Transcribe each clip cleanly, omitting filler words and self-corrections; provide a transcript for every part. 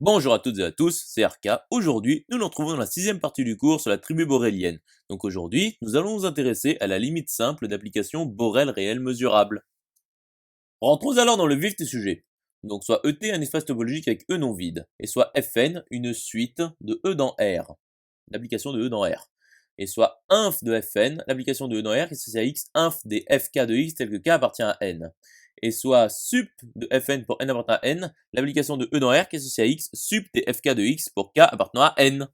Bonjour à toutes et à tous, c'est RK. Aujourd'hui, nous nous retrouvons dans la sixième partie du cours sur la tribu borélienne. Donc aujourd'hui, nous allons nous intéresser à la limite simple d'application Borel réel mesurable. Rentrons alors dans le vif du sujet. Donc soit ET un espace topologique avec E non vide, et soit Fn une suite de E dans R, l'application de E dans R. Et soit inf de Fn, l'application de E dans R qui s'associe à X inf des Fk de X tel que K appartient à N. Et soit sup de Fn pour N appartenant à N, l'application de E dans R qui s'associe à X sup des Fk de X pour K appartenant à N.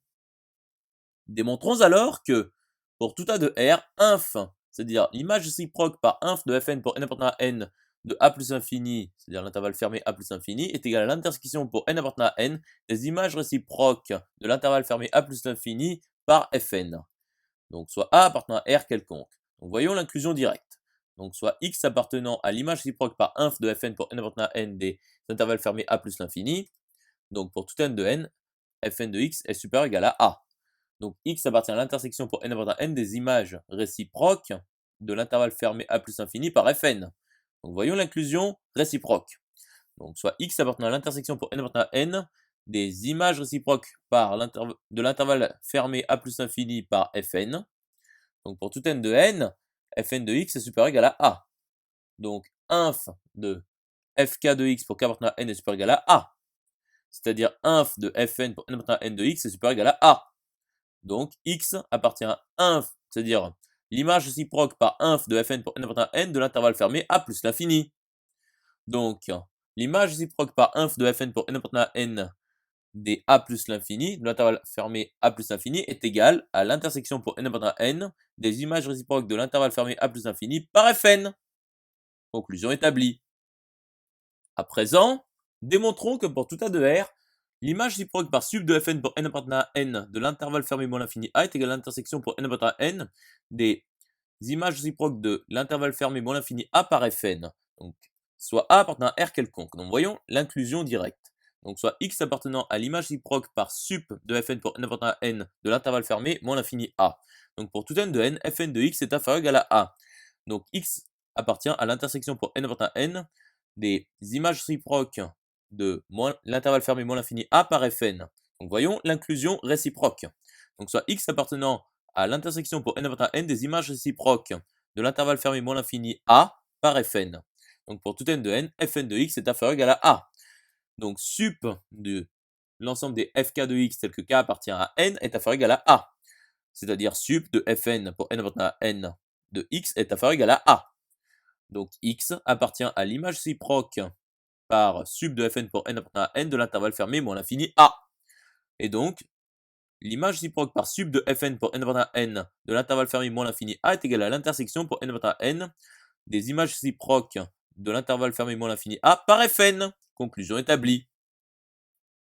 Démontrons alors que, pour tout A de R, inf, c'est-à-dire l'image réciproque par inf de Fn pour N appartenant à N de A plus infini, c'est-à-dire l'intervalle fermé A plus infini, est égal à l'intersection pour N appartenant à N des images réciproques de l'intervalle fermé A plus l'infini par Fn. Donc soit A appartenant à R quelconque. Donc voyons l'inclusion directe. Donc soit X appartenant à l'image réciproque par inf de Fn pour N appartenant à N des intervalles fermés A plus l'infini. Donc pour tout N de N, Fn de X est supérieur ou égal à A. Donc X appartient à l'intersection pour N appartenant à N des images réciproques de l'intervalle fermé A plus infini par Fn. Donc voyons l'inclusion réciproque. Donc soit X appartenant à l'intersection pour N appartenant à N des images réciproques de l'intervalle fermé A plus infini par Fn. Donc pour tout N de N, Fn de X est supérieur ou égal à A. Donc inf de Fk de X pour K appartenant à N est supérieur ou égal à A. C'est-à-dire inf de Fn pour N appartenant à N de X est supérieur ou égal à A. Donc X appartient à inf, c'est-à-dire l'image réciproque par inf de Fn pour N appartenant à N de l'intervalle fermé A plus l'infini. Donc l'image réciproque par inf de Fn pour N appartenant à N des A plus l'infini, de l'intervalle fermé A plus l'infini, est égale à l'intersection pour N appartenant à N des images réciproques de l'intervalle fermé A plus l'infini par Fn. Conclusion établie. À présent, démontrons que pour tout A de R, l'image réciproque par sub de Fn pour N appartenant à N de l'intervalle fermé moins l'infini A est égale à l'intersection pour N appartenant à N des images réciproques de l'intervalle fermé moins l'infini A par Fn. Donc, soit A appartenant à R quelconque. Donc voyons l'inclusion directe. Donc soit X appartenant à l'image réciproque par sup de Fn pour N appartenant à N de l'intervalle fermé moins l'infini A. Donc pour tout N de N, Fn de X est inférieur ou égal à A. Donc X appartient à l'intersection pour N appartenant à N des images réciproques de l'intervalle fermé moins l'infini A par Fn. Donc voyons l'inclusion réciproque. Donc soit X appartenant à l'intersection pour N appartenant à N des images réciproques de l'intervalle fermé moins l'infini A par Fn. Donc pour tout N de N, Fn de X est inférieur ou égal à A. Donc sup de l'ensemble des Fk de X tel que K appartient à N est inférieur ou égal à A. C'est-à-dire sup de Fn pour N appartenant à N de X est inférieur ou égal à A. Donc X appartient à l'image réciproque par sup de Fn pour N appartenant à N de l'intervalle fermé moins l'infini A. Et donc, l'image réciproque par sup de Fn pour N appartenant à N de l'intervalle fermé moins l'infini A est égale à l'intersection pour N appartenant à N des images réciproques de l'intervalle fermé moins l'infini A par Fn. Conclusion établie.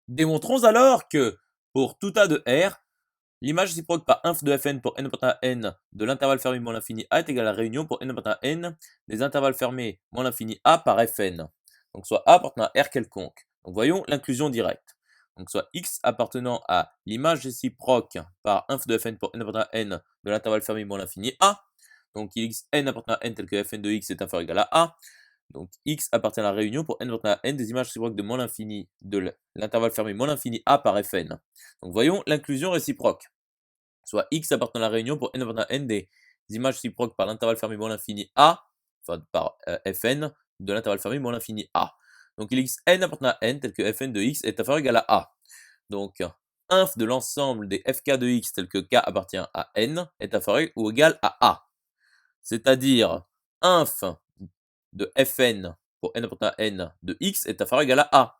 Démontrons alors que, pour tout A de R, l'image réciproque par inf de Fn pour N appartenant à N de l'intervalle fermé moins l'infini A est égale à la réunion pour N appartenant à N des intervalles fermés moins l'infini A par Fn. Donc soit A appartenant à R quelconque. Donc voyons l'inclusion directe. Donc soit X appartenant à l'image réciproque par inf de Fn pour N appartenant à N de l'intervalle fermé moins l'infini A. Donc X n appartenant à N tel que Fn de X est inférieur ou égal à A. Donc X appartient à la réunion pour N appartenant à N des images réciproques de moins l'infini de l'intervalle fermé moins l'infini A par Fn. Donc voyons l'inclusion réciproque. Soit X appartenant à la réunion pour N appartenant à N des images réciproques par l'intervalle fermé moins l'infini A, enfin par Fn de l'intervalle fermé moins l'infini A. Donc il X n appartenant à N tel que Fn de X est inférieur ou égal à A. Donc inf de l'ensemble des Fk de X tel que K appartient à N est inférieur ou égal à A. C'est-à-dire inf de Fn pour N appartenant à N de X est inférieur ou égal à A.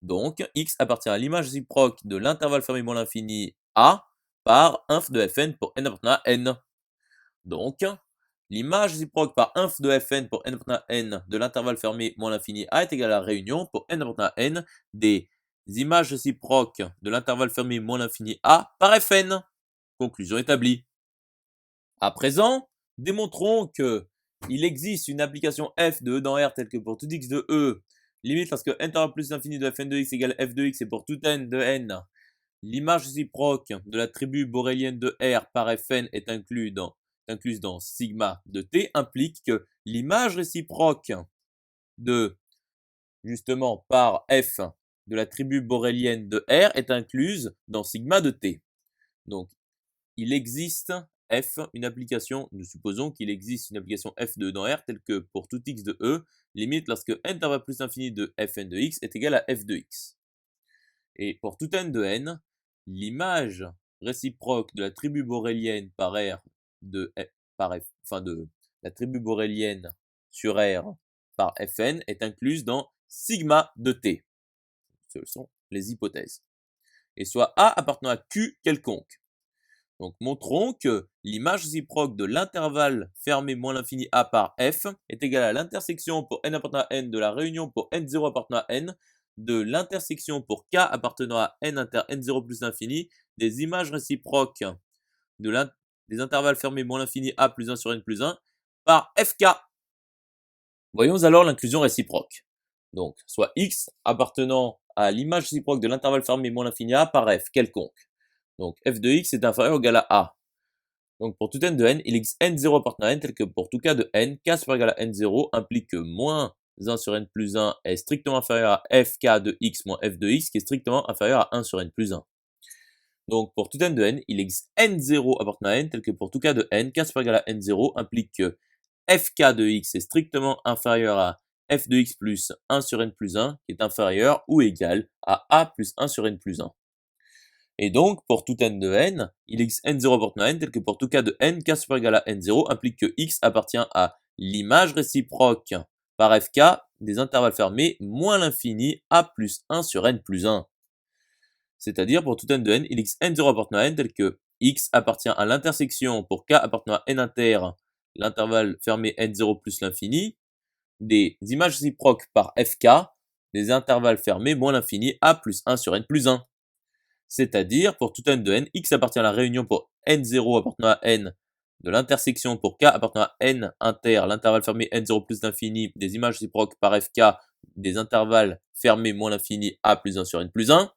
Donc X appartient à l'image réciproque de l'intervalle fermé moins l'infini A par inf de Fn pour N appartenant à N. Donc, l'image réciproque par inf de Fn pour N appartenant à N de l'intervalle fermé moins l'infini A est égale à la réunion pour N appartenant à N des images réciproques de l'intervalle fermé moins l'infini A par Fn. Conclusion établie. À présent, démontrons que il existe une application f de E dans R telle que pour tout x de E, limite lorsque n tend à plus l'infini de Fn de x égale f de x et pour tout n de n, l'image réciproque de la tribu borélienne de R par Fn est incluse dans sigma de t, implique que l'image réciproque de, justement, par f de la tribu borélienne de R est incluse dans sigma de T. Donc, il existe f une application, nous supposons qu'il existe une application f de E dans R telle que pour tout x de E, limite lorsque n va plus l'infini de fn de x est égal à f de x. Et pour tout n de n, l'image réciproque de la tribu borélienne par R de la tribu borélienne sur R par Fn est incluse dans sigma de T. Ce sont les hypothèses. Et soit A appartenant à Q quelconque. Donc montrons que l'image réciproque de l'intervalle fermé moins l'infini A par F est égale à l'intersection pour n appartenant à n de la réunion pour n0 appartenant à n de l'intersection pour k appartenant à n inter n0 plus l'infini des images réciproques des intervalles fermés moins l'infini A plus 1 sur n plus 1 par Fk. Voyons alors l'inclusion réciproque. Donc, soit x appartenant à l'image réciproque de l'intervalle fermé moins l'infini A par f quelconque. Donc, f de x est inférieur ou égal à A. Donc, pour tout n de n, il existe n0 appartenant à n tel que pour tout k de n, k supérieur égal à n0 implique que moins 1 sur n plus 1 est strictement inférieur à fk de x moins f de x qui est strictement inférieur à 1 sur n plus 1. Donc, pour tout n de n, il existe n0 appartenant à n tel que pour tout k de n, k supérieur égal à n0 implique que fk de x est strictement inférieur à f de x plus 1 sur n plus 1 qui est inférieur ou égal à a plus 1 sur n plus 1. Et donc, pour tout n de n, il existe n0 appartenant à n tel que pour tout k de n, k supérieur égal à n0 implique que x appartient à l'image réciproque par fk des intervalles fermés moins l'infini a plus 1 sur n plus 1. C'est-à-dire, pour tout n de n, il existe n0 appartenant à n tel que x appartient à l'intersection pour k appartenant à n inter, l'intervalle fermé n0 plus l'infini, des images réciproques par fk des intervalles fermés moins l'infini a plus 1 sur n plus 1. C'est-à-dire, pour tout n de n, x appartient à la réunion pour n0 appartenant à n de l'intersection pour k appartenant à n inter, l'intervalle fermé n0 plus l'infini, des images réciproques par fk des intervalles fermés moins l'infini a plus 1 sur n plus 1.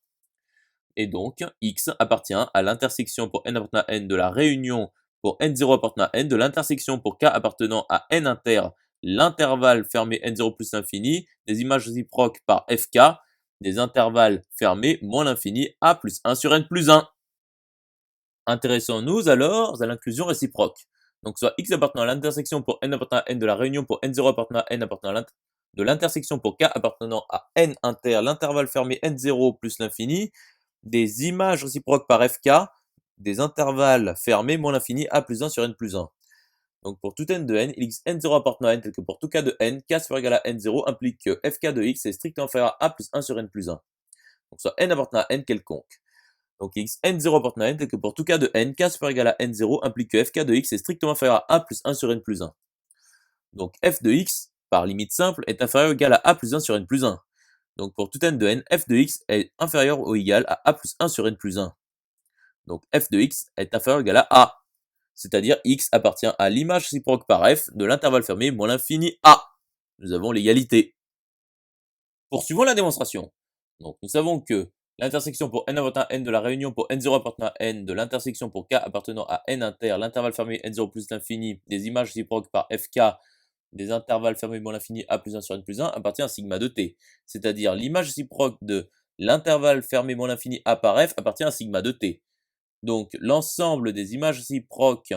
Et donc, x appartient à l'intersection pour n appartenant à n de la réunion pour n0 appartenant à n de l'intersection pour k appartenant à n inter, l'intervalle fermé n0 plus l'infini, des images réciproques par fk des intervalles fermés moins l'infini a plus 1 sur n plus 1. Intéressons-nous alors à l'inclusion réciproque. Donc soit x appartenant à l'intersection pour n appartenant à n de la réunion pour n0 appartenant à n appartenant à de l'intersection pour k appartenant à n inter, l'intervalle fermé n0 plus l'infini, des images réciproques par fk, des intervalles fermés moins l'infini a plus 1 sur n plus 1. Donc pour tout n de n, il existe n0 appartenant à n tel que pour tout k de n, k supérieur égal à n0 implique que fk de x est strictement inférieur à a plus 1 sur n plus 1. Donc soit n appartenant à n quelconque. Donc il existe n0 appartenant à n tel que pour tout k de n, k supérieur égal à n0 implique que fk de x est strictement inférieur à a plus 1 sur n plus 1. Donc f de x, par limite simple, est inférieur ou égal à a plus 1 sur n plus 1. Donc pour tout n de n, f de x est inférieur ou égal à a plus 1 sur n plus 1. Donc f de x est inférieur ou égal à a. C'est-à-dire x appartient à l'image réciproque par f de l'intervalle fermé moins l'infini a. Nous avons l'égalité. Poursuivons la démonstration. Donc nous savons que l'intersection pour n appartenant à n de la réunion pour n0 appartenant à n de l'intersection pour k appartenant à n inter, l'intervalle fermé n0 plus l'infini, des images réciproques par fk des intervalles fermés moins l'infini a plus 1 sur n plus 1 appartient à sigma de t. C'est-à-dire l'image réciproque de l'intervalle fermé moins l'infini a par f appartient à sigma de t. Donc, l'ensemble des images réciproques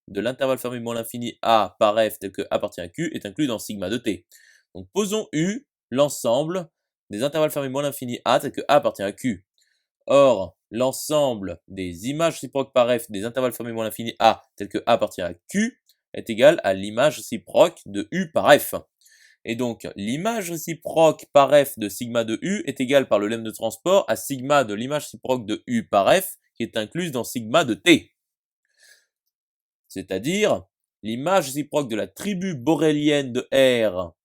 de l'intervalle fermé moins l'infini a par f tel que appartient à q est inclus dans sigma de t. Donc, posons u l'ensemble des intervalles fermés moins l'infini a tel que a appartient à q. Or, l'ensemble des images réciproques par f des intervalles fermés moins l'infini a tel que a appartient à q est égal à l'image réciproque de u par f. Et donc, l'image réciproque par f de sigma de u est égale par le lemme de transport à sigma de l'image réciproque de u par f qui est incluse dans sigma de t. C'est-à-dire, l'image réciproque de la tribu borélienne de R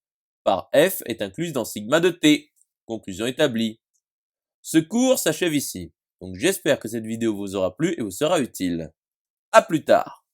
par f est incluse dans sigma de t. Conclusion établie. Ce cours s'achève ici. Donc j'espère que cette vidéo vous aura plu et vous sera utile. À plus tard.